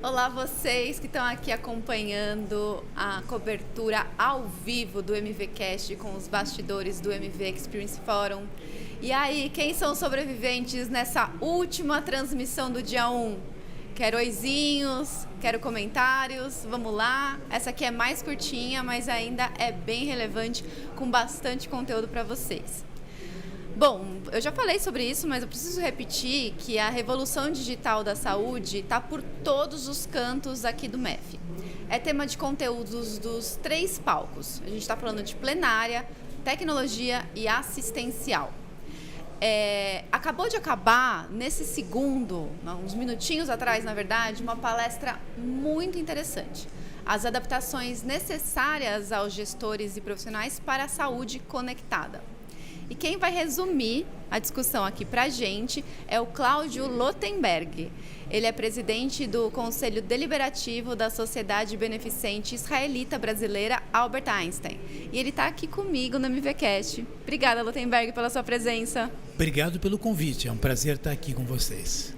Olá, vocês que estão aqui acompanhando a cobertura ao vivo do MVCast com os bastidores do MV Experience Forum. E aí, quem são os sobreviventes nessa última transmissão do dia 1? Quero oizinhos, quero comentários, vamos lá. Essa aqui é mais curtinha, mas ainda é bem relevante, com bastante conteúdo para vocês. Bom, eu já falei sobre isso, mas eu preciso repetir que a revolução digital da saúde está por todos os cantos aqui do MEF. É tema de conteúdos dos 3 palcos. A gente está falando de plenária, tecnologia e assistencial. Acabou de acabar, nesse segundo, uns minutinhos atrás, na verdade, uma palestra muito interessante. As adaptações necessárias aos gestores e profissionais para a saúde conectada. E quem vai resumir a discussão aqui para a gente é o Cláudio Lotenberg. Ele é presidente do Conselho Deliberativo da Sociedade Beneficente Israelita Brasileira Albert Einstein. E ele está aqui comigo no MVCast. Obrigada, Lotenberg, pela sua presença. Obrigado pelo convite, é um prazer estar aqui com vocês.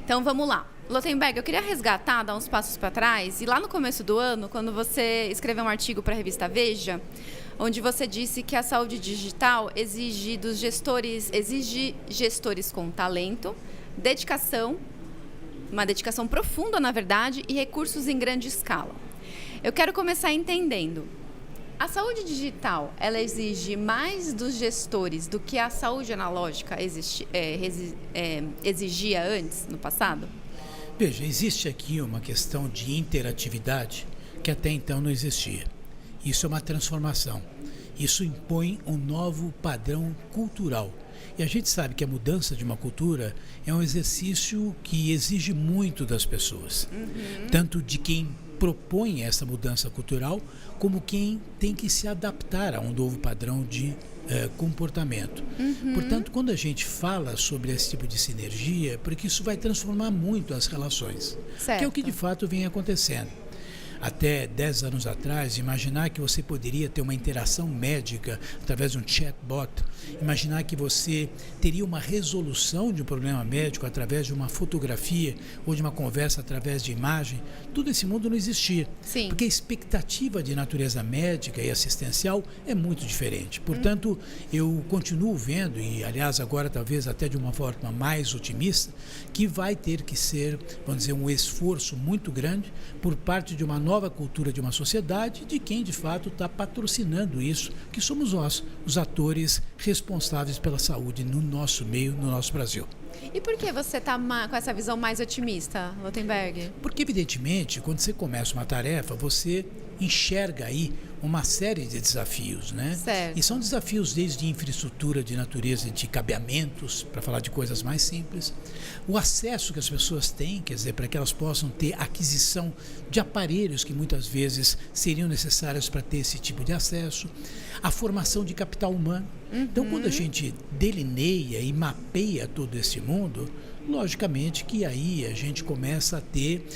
Então vamos lá. Lotenberg, eu queria resgatar, dar uns passos para trás. E lá no começo do ano, quando você escreveu um artigo para a revista Veja, onde você disse que a saúde digital exige gestores com talento, dedicação, uma dedicação profunda, na verdade, e recursos em grande escala. Eu quero começar entendendo. A saúde digital, ela exige mais dos gestores do que a saúde analógica exigia antes, no passado? Veja, existe aqui uma questão de interatividade que até então não existia. Isso é uma transformação. Isso impõe um novo padrão cultural. E a gente sabe que a mudança de uma cultura é um exercício que exige muito das pessoas. Tanto de quem propõe essa mudança cultural, como quem tem que se adaptar a um novo padrão de comportamento. Portanto, quando a gente fala sobre esse tipo de sinergia, é porque isso vai transformar muito as relações. Certo. Que é o que de fato vem acontecendo. Até 10 anos atrás, imaginar que você poderia ter uma interação médica através de um chatbot, imaginar que você teria uma resolução de um problema médico através de uma fotografia ou de uma conversa através de imagem, tudo esse mundo não existia. Sim. Porque a expectativa de natureza médica e assistencial é muito diferente. Portanto, eu continuo vendo, e aliás agora talvez até de uma forma mais otimista, que vai ter que ser, vamos dizer, um esforço muito grande por parte de uma nova cultura de uma sociedade, de quem de fato está patrocinando isso, que somos nós, os atores responsáveis pela saúde no nosso meio, no nosso Brasil. E por que você está com essa visão mais otimista, Lotenberg? Porque, evidentemente, quando você começa uma tarefa, você enxerga aí uma série de desafios, né? Certo. E são desafios desde infraestrutura de natureza de cabeamentos, para falar de coisas mais simples, o acesso que as pessoas têm, quer dizer, para que elas possam ter aquisição de aparelhos que muitas vezes seriam necessários para ter esse tipo de acesso, a formação de capital humano. Então, quando a gente delineia e mapeia todo esse mundo, logicamente que aí a gente começa a ter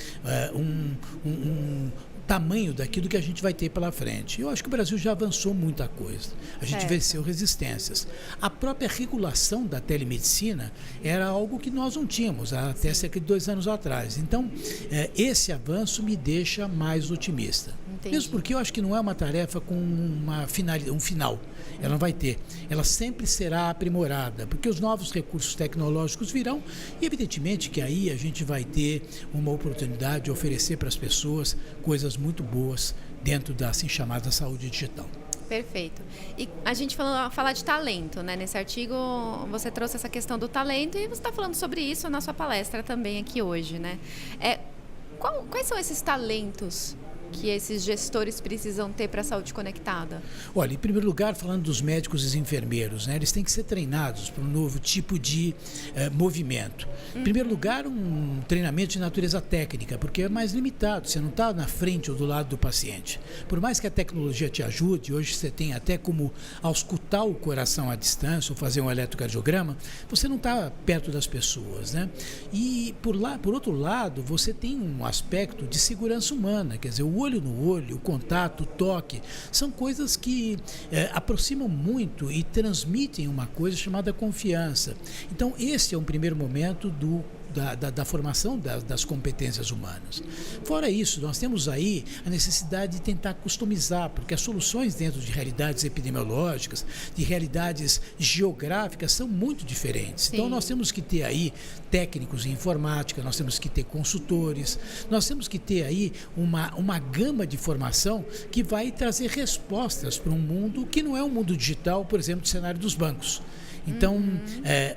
um tamanho daquilo que a gente vai ter pela frente. Eu acho que o Brasil já avançou muita coisa. A gente venceu resistências. A própria regulação da telemedicina era algo que nós não tínhamos até cerca de 2 anos atrás. Então, esse avanço me deixa mais otimista. Entendi. Mesmo porque eu acho que não é uma tarefa com um final. Ela não vai ter. Ela sempre será aprimorada, porque os novos recursos tecnológicos virão e, evidentemente, que aí a gente vai ter uma oportunidade de oferecer para as pessoas coisas muito boas dentro da assim chamada saúde digital. Perfeito. E a gente fala de talento, né? Nesse artigo você trouxe essa questão do talento e você está falando sobre isso na sua palestra também aqui hoje, né? Quais são esses talentos que esses gestores precisam ter para a saúde conectada? Olha, em primeiro lugar, falando dos médicos e dos enfermeiros, né, eles têm que ser treinados para um novo tipo de movimento. Em primeiro lugar, um treinamento de natureza técnica, porque é mais limitado, você não está na frente ou do lado do paciente. Por mais que a tecnologia te ajude, hoje você tem até como auscultar o coração à distância ou fazer um eletrocardiograma, você não está perto das pessoas, né? E por outro lado, você tem um aspecto de segurança humana, quer dizer, o olho no olho, o contato, o toque, são coisas que aproximam muito e transmitem uma coisa chamada confiança. Então, esse é um primeiro momento do da formação das competências humanas. Fora isso, nós temos aí a necessidade de tentar customizar, porque as soluções dentro de realidades epidemiológicas, de realidades geográficas, são muito diferentes. Sim. Então, nós temos que ter aí técnicos em informática, nós temos que ter consultores, nós temos que ter aí uma gama de formação que vai trazer respostas para um mundo que não é um mundo digital, por exemplo, do cenário dos bancos. Então,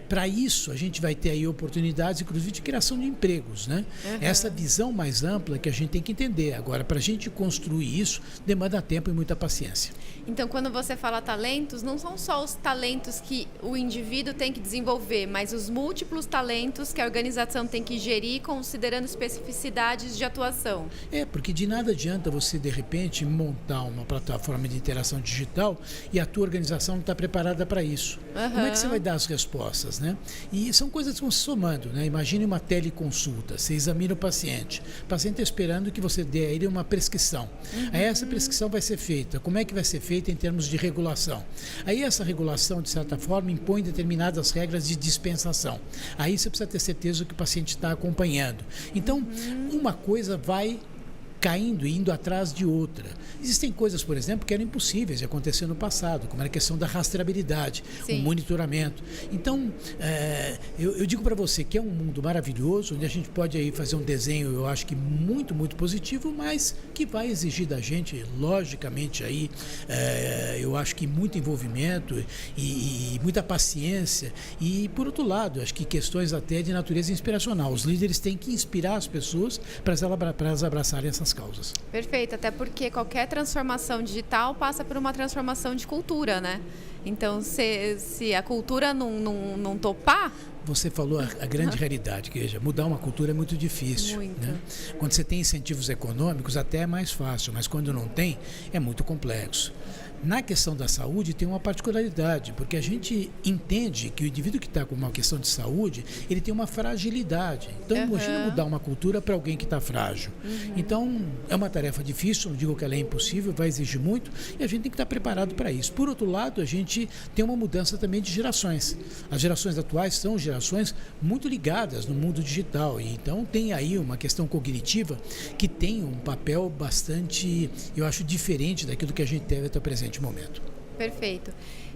para isso, a gente vai ter aí oportunidades, inclusive, de criação de empregos, né? Essa visão mais ampla que a gente tem que entender. Agora, para a gente construir isso, demanda tempo e muita paciência. Então, quando você fala talentos, não são só os talentos que o indivíduo tem que desenvolver, mas os múltiplos talentos que a organização tem que gerir, considerando especificidades de atuação. Porque de nada adianta você, de repente, montar uma plataforma de interação digital e a tua organização não está preparada para isso. Como é que você vai dar as respostas, né? E são coisas que vão se somando, né? Imagine uma teleconsulta, você examina o paciente está esperando que você dê a ele uma prescrição. Aí essa prescrição vai ser feita. Como é que vai ser feita em termos de regulação? Aí essa regulação, de certa forma, impõe determinadas regras de dispensação. Aí você precisa ter certeza que o paciente está acompanhando. Então, uma coisa vai caindo e indo atrás de outra. Existem coisas, por exemplo, que eram impossíveis de acontecer no passado, como a questão da rastreabilidade, o monitoramento. Então, eu digo para você que é um mundo maravilhoso, onde a gente pode aí fazer um desenho, eu acho que muito, muito positivo, mas que vai exigir da gente, logicamente, aí, eu acho que muito envolvimento e muita paciência. E, por outro lado, acho que questões até de natureza inspiracional. Os líderes têm que inspirar as pessoas para elas abraçarem essas causas. Perfeito, até porque qualquer transformação digital passa por uma transformação de cultura, né? Então, se a cultura não topar... Você falou a grande realidade, que mudar uma cultura é muito difícil. Muito. Né? Quando você tem incentivos econômicos, até é mais fácil, mas quando não tem, é muito complexo. Na questão da saúde tem uma particularidade, porque a gente entende que o indivíduo que está com uma questão de saúde, ele tem uma fragilidade. Então, imagina mudar uma cultura para alguém que está frágil. Então, é uma tarefa difícil, não digo que ela é impossível, vai exigir muito, e a gente tem que estar preparado para isso. Por outro lado, a gente tem uma mudança também de gerações. As gerações atuais são gerações muito ligadas no mundo digital, e então tem aí uma questão cognitiva que tem um papel bastante, eu acho, diferente daquilo que a gente deve estar presente no momento. Perfeito.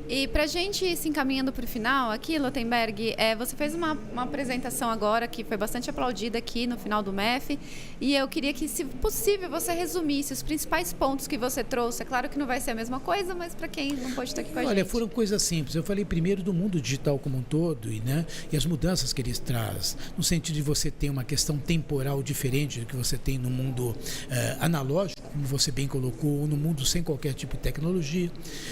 E para a gente ir se encaminhando para o final aqui, Lotenberg, você fez uma apresentação agora que foi bastante aplaudida aqui no final do MEF, e eu queria que, se possível, você resumisse os principais pontos que você trouxe. É claro que não vai ser a mesma coisa, mas para quem não pode estar aqui com a gente. Olha, foram coisas simples. Eu falei primeiro do mundo digital como um todo e as mudanças que ele traz, no sentido de você ter uma questão temporal diferente do que você tem no mundo analógico, como você bem colocou, ou no mundo sem qualquer tipo de tecnologia.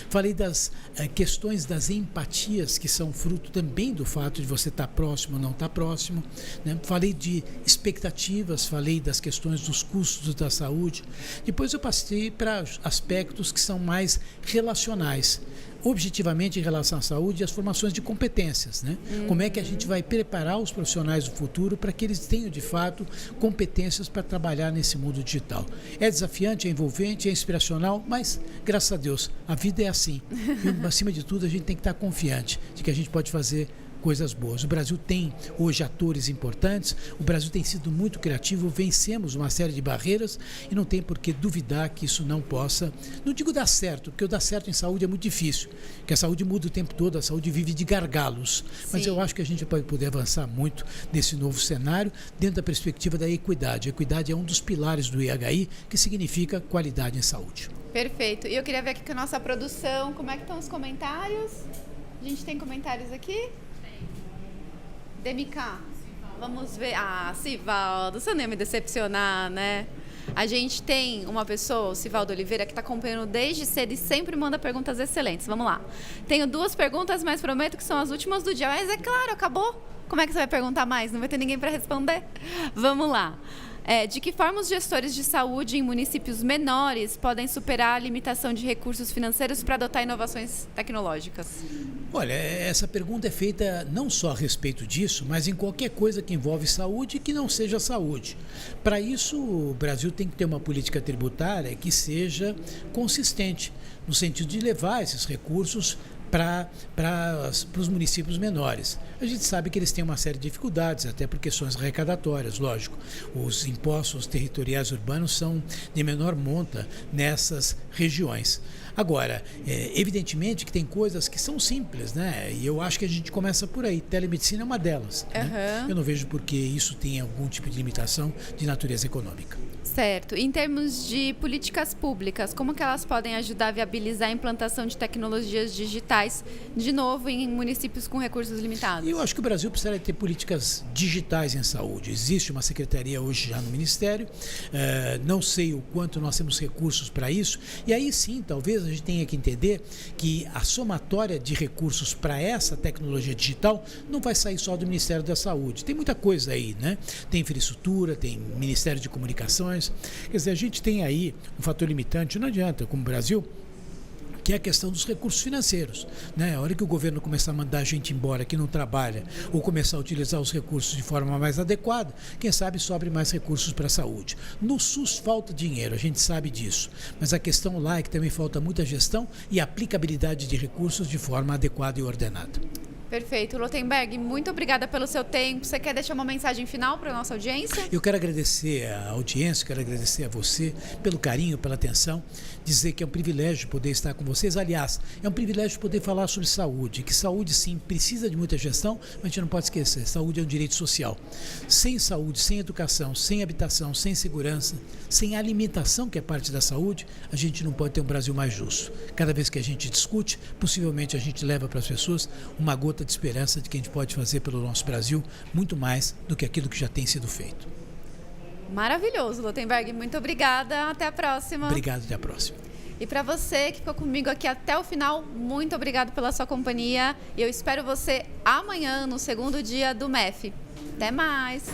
Falei das questões das empatias, que são fruto também do fato de você estar próximo ou não estar próximo, né? Falei de expectativas, falei das questões dos custos da saúde. Depois eu passei para aspectos que são mais relacionais, objetivamente em relação à saúde e às formações de competências, né? Como é que a gente vai preparar os profissionais do futuro para que eles tenham, de fato, competências para trabalhar nesse mundo digital. É desafiante, é envolvente, é inspiracional, mas, graças a Deus, a vida é assim. E, acima de tudo, a gente tem que estar confiante de que a gente pode fazer coisas boas. O Brasil tem hoje atores importantes, o Brasil tem sido muito criativo, vencemos uma série de barreiras e não tem por que duvidar que isso não possa, não digo dar certo, porque o dar certo em saúde é muito difícil, porque a saúde muda o tempo todo, a saúde vive de gargalos. Mas eu acho que a gente vai poder avançar muito nesse novo cenário dentro da perspectiva da equidade. A equidade é um dos pilares do IHI, que significa qualidade em saúde. Perfeito. E eu queria ver aqui com a nossa produção, como é que estão os comentários? A gente tem comentários aqui? DMK, vamos ver. Sivaldo, você não ia me decepcionar, né? A gente tem uma pessoa, o Sivaldo Oliveira, que está acompanhando desde cedo e sempre manda perguntas excelentes. Vamos lá. Tenho 2 perguntas, mas prometo que são as últimas do dia. Mas é claro, acabou. Como é que você vai perguntar mais? Não vai ter ninguém para responder? Vamos lá. De que forma os gestores de saúde em municípios menores podem superar a limitação de recursos financeiros para adotar inovações tecnológicas? Olha, essa pergunta é feita não só a respeito disso, mas em qualquer coisa que envolve saúde e que não seja saúde. Para isso, o Brasil tem que ter uma política tributária que seja consistente, no sentido de levar esses recursos para os municípios menores. A gente sabe que eles têm uma série de dificuldades, até por questões arrecadatórias, lógico. Os impostos territoriais urbanos são de menor monta nessas regiões. Agora, evidentemente que tem coisas que são simples, né? E eu acho que a gente começa por aí. Telemedicina é uma delas. Né? Eu não vejo por que isso tenha algum tipo de limitação de natureza econômica. Certo. Em termos de políticas públicas, como que elas podem ajudar a viabilizar a implantação de tecnologias digitais, de novo, em municípios com recursos limitados? Eu acho que o Brasil precisa ter políticas digitais em saúde. Existe uma secretaria hoje já no Ministério, não sei o quanto nós temos recursos para isso, e aí sim, talvez a gente tenha que entender que a somatória de recursos para essa tecnologia digital não vai sair só do Ministério da Saúde. Tem muita coisa aí, né? Tem infraestrutura, tem Ministério de Comunicações. Quer dizer, a gente tem aí um fator limitante, não adianta, como o Brasil, que é a questão dos recursos financeiros. Né? A hora que o governo começar a mandar a gente embora que não trabalha ou começar a utilizar os recursos de forma mais adequada, quem sabe sobre mais recursos para a saúde. No SUS falta dinheiro, a gente sabe disso, mas a questão lá é que também falta muita gestão e aplicabilidade de recursos de forma adequada e ordenada. Perfeito. Lotenberg, muito obrigada pelo seu tempo. Você quer deixar uma mensagem final para a nossa audiência? Eu quero agradecer a audiência, quero agradecer a você pelo carinho, pela atenção, dizer que é um privilégio poder estar com vocês. Aliás, é um privilégio poder falar sobre saúde, que saúde sim precisa de muita gestão, mas a gente não pode esquecer, saúde é um direito social. Sem saúde, sem educação, sem habitação, sem segurança, sem alimentação, que é parte da saúde, a gente não pode ter um Brasil mais justo. Cada vez que a gente discute, possivelmente a gente leva para as pessoas uma gota de esperança de que a gente pode fazer pelo nosso Brasil muito mais do que aquilo que já tem sido feito. Maravilhoso, Lotenberg. Muito obrigada. Até a próxima. Obrigado, até a próxima. E para você que ficou comigo aqui até o final, muito obrigado pela sua companhia. E eu espero você amanhã, no segundo dia do MEF. Até mais!